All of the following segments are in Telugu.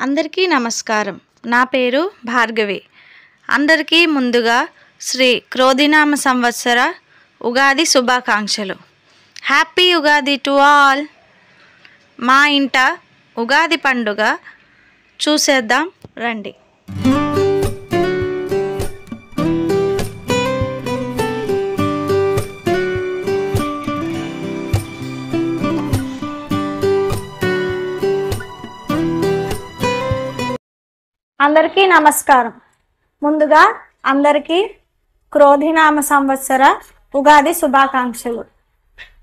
అందరికీ నమస్కారం. నా పేరు భార్గవి. అందరికీ ముందుగా శ్రీ క్రోధినామ సంవత్సర ఉగాది శుభాకాంక్షలు. Happy Ugadi to all. మా ఇంట ఉగాది పండుగ చూసేద్దాం రండి. అందరికీ నమస్కారం. ముందుగా అందరికీ క్రోధినామ సంవత్సర ఉగాది శుభాకాంక్షలు.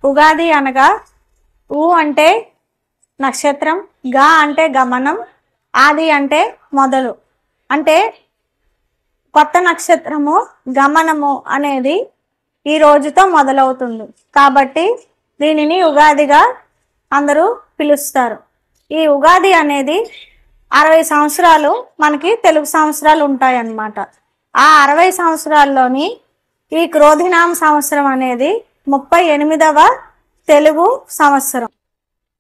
ఉగాది అనగా ఊ అంటే నక్షత్రం, గా అంటే గమనం, ఆది అంటే మొదలు. అంటే కొత్త నక్షత్రము గమనము అనేది ఈ రోజుతో మొదలవుతుంది కాబట్టి దీనిని ఉగాదిగా అందరూ పిలుస్తారు. ఈ ఉగాది అనేది 60 సంవత్సరాలు మనకి తెలుగు సంవత్సరాలు ఉంటాయన్నమాట. ఆ 60 సంవత్సరాల్లోని ఈ క్రోధినామ సంవత్సరం అనేది 38వ తెలుగు సంవత్సరం.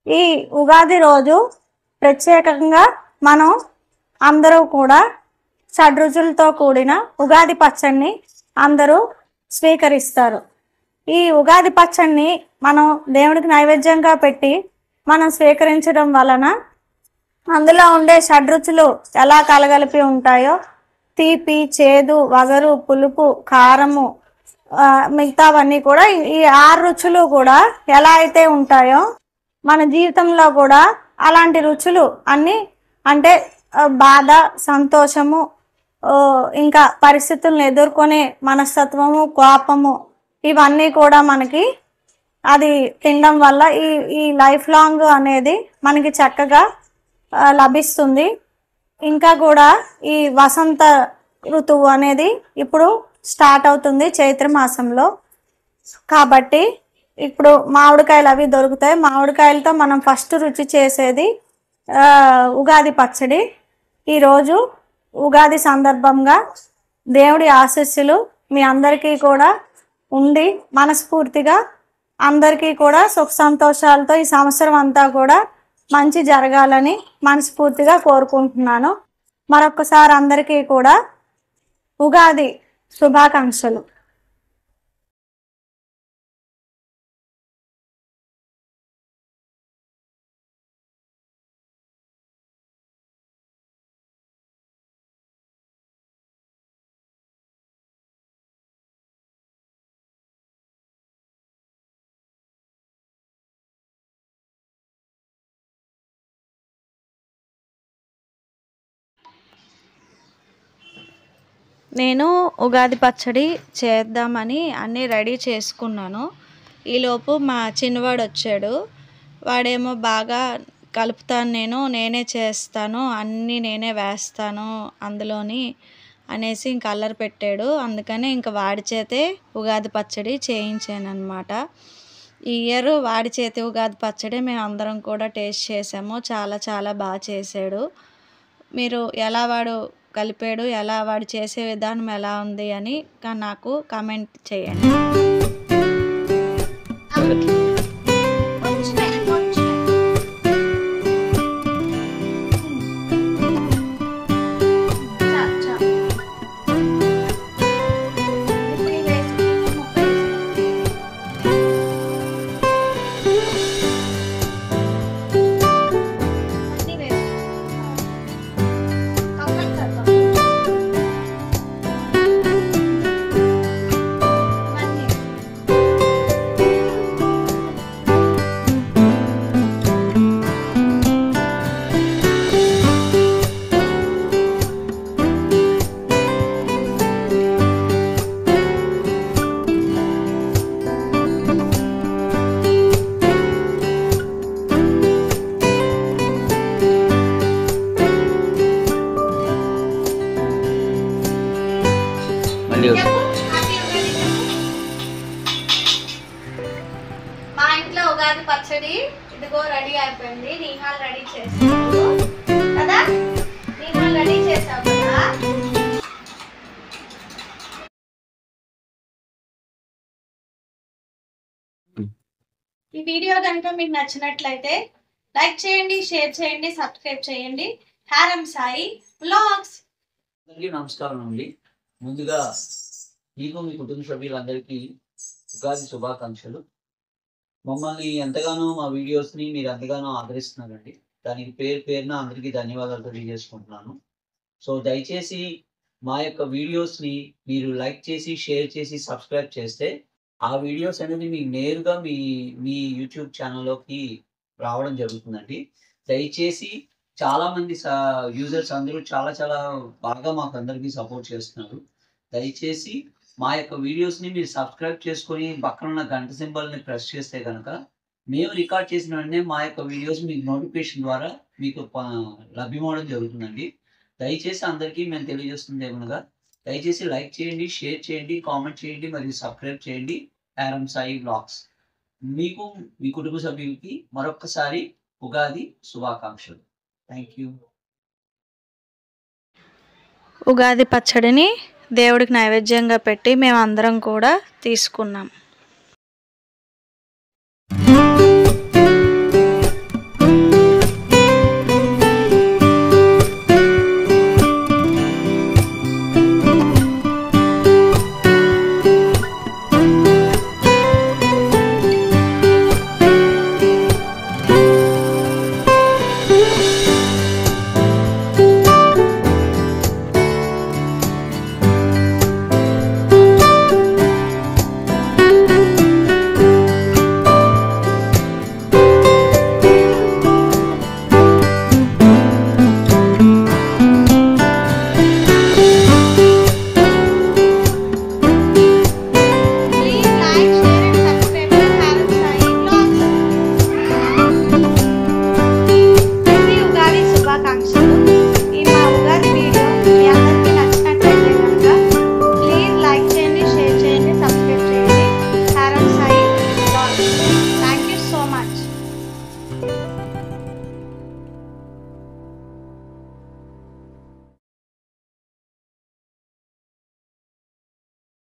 ఈ ఉగాది రోజు ప్రత్యేకంగా మనం అందరూ కూడా షడ్రుచులతో కూడిన ఉగాది పచ్చడిని అందరూ స్వీకరిస్తారు. ఈ ఉగాది పచ్చడిని మనం దేవుడికి నైవేద్యంగా పెట్టి మనం స్వీకరించడం వలన అందులో ఉండే షడ్రుచులు ఎలా కలగలిపి ఉంటాయో, తీపి, చేదు, వగరు, పులుపు, కారము, మిగతావన్నీ కూడా ఈ 6 రుచులు కూడా ఎలా అయితే ఉంటాయో మన జీవితంలో కూడా అలాంటి రుచులు అన్నీ, అంటే బాధ, సంతోషము, ఇంకా పరిస్థితులను ఎదుర్కొనే మనస్తత్వము, కోపము, ఇవన్నీ కూడా మనకి అది తినడం వల్ల ఈ లైఫ్ లాంగ్ అనేది మనకి చక్కగా లభిస్తుంది. ఇంకా కూడా ఈ వసంత ఋతువు అనేది ఇప్పుడు స్టార్ట్ అవుతుంది చైత్ర మాసంలో. కాబట్టి ఇప్పుడు మామిడికాయలు అవి దొరుకుతాయి. మామిడికాయలతో మనం ఫస్ట్ రుచి చేసేది ఉగాది పచ్చడి. ఈరోజు ఉగాది సందర్భంగా దేవుడి ఆశీస్సులు మీ అందరికీ కూడా ఉండి మనస్ఫూర్తిగా అందరికీ కూడా సుఖ సంతోషాలతో ఈ సంవత్సరం అంతా కూడా మంచి జరగాలని మనస్ఫూర్తిగా కోరుకుంటున్నాను. మరొకసారి అందరికీ కూడా ఉగాది శుభాకాంక్షలు. నేను ఉగాది పచ్చడి చేద్దామని అన్నీ రెడీ చేసుకున్నాను. ఈలోపు మా చిన్నవాడు వచ్చాడు. వాడేమో బాగా కలుపుతాను, నేనే చేస్తాను, అన్నీ నేనే వేస్తాను అందులోని అనేసి ఇంక అల్లరి పెట్టాడు. అందుకని ఇంక వాడి చేతే ఉగాది పచ్చడి చేయించాను అనమాట. ఈ ఇయర్ వాడి చేతి ఉగాది పచ్చడి మేము అందరం కూడా టేస్ట్ చేసాము. చాలా చాలా బాగా చేశాడు. మీరు ఎలా వాడు కలిపాడు, ఎలా వాడు చేసే విధానం ఎలా ఉంది అని నాకు కామెంట్ చేయండి. మా ఇంట్లో ఉగాది పచ్చడి ఇదిగో రెడీ అయిపోయింది. నిహాల్ రెడీ చేసావు కదా, నిహాల్ రెడీ చేసావు కదా. ఈ వీడియో కనుక మీకు నచ్చినట్లయితే లైక్ చేయండి, షేర్ చేయండి, సబ్స్క్రైబ్ చేయండి. హారం సాయి వ్లాగ్స్. అందరికీ నమస్కారం అండి. ముందుగా మీకు మీ కుటుంబ సభ్యులందరికీ ఉగాది శుభాకాంక్షలు. మమ్మల్ని ఎంతగానో మా వీడియోస్ని మీరు ఎంతగానో ఆదరిస్తున్నారండి. దానికి పేరు పేరున అందరికీ ధన్యవాదాలు తెలియజేసుకుంటున్నాను. సో దయచేసి మా యొక్క వీడియోస్ని మీరు లైక్ చేసి, షేర్ చేసి, సబ్స్క్రైబ్ చేస్తే ఆ వీడియోస్ అనేది మీకు నేరుగా మీ యూట్యూబ్ ఛానల్లోకి రావడం జరుగుతుందండి. దయచేసి చాలామంది యూజర్స్ అందరూ చాలా బాగా మాకు అందరికీ సపోర్ట్ చేస్తున్నారు. దయచేసి మా యొక్క వీడియోస్ని మీరు సబ్స్క్రైబ్ చేసుకొని పక్కన ఉన్న గంట సింబల్ని ప్రెస్ చేస్తే కనుక మేము రికార్డ్ చేసిన వెంటనే మా యొక్క వీడియోస్ మీకు నోటిఫికేషన్ ద్వారా మీకు లభ్యమవడం జరుగుతుందండి. దయచేసి అందరికీ మేము తెలియజేస్తుంది ఏమనగా దయచేసి లైక్ చేయండి, షేర్ చేయండి, కామెంట్ చేయండి మరియు సబ్స్క్రైబ్ చేయండి హారం సాయి వ్లాగ్స్. మీకు మీ కుటుంబ సభ్యులకి మరొక్కసారి ఉగాది శుభాకాంక్షలు. Thank you. ఉగాది పచ్చడిని దేవుడికి నైవేద్యంగా పెట్టి మేమందరం కూడా తీసుకున్నాం.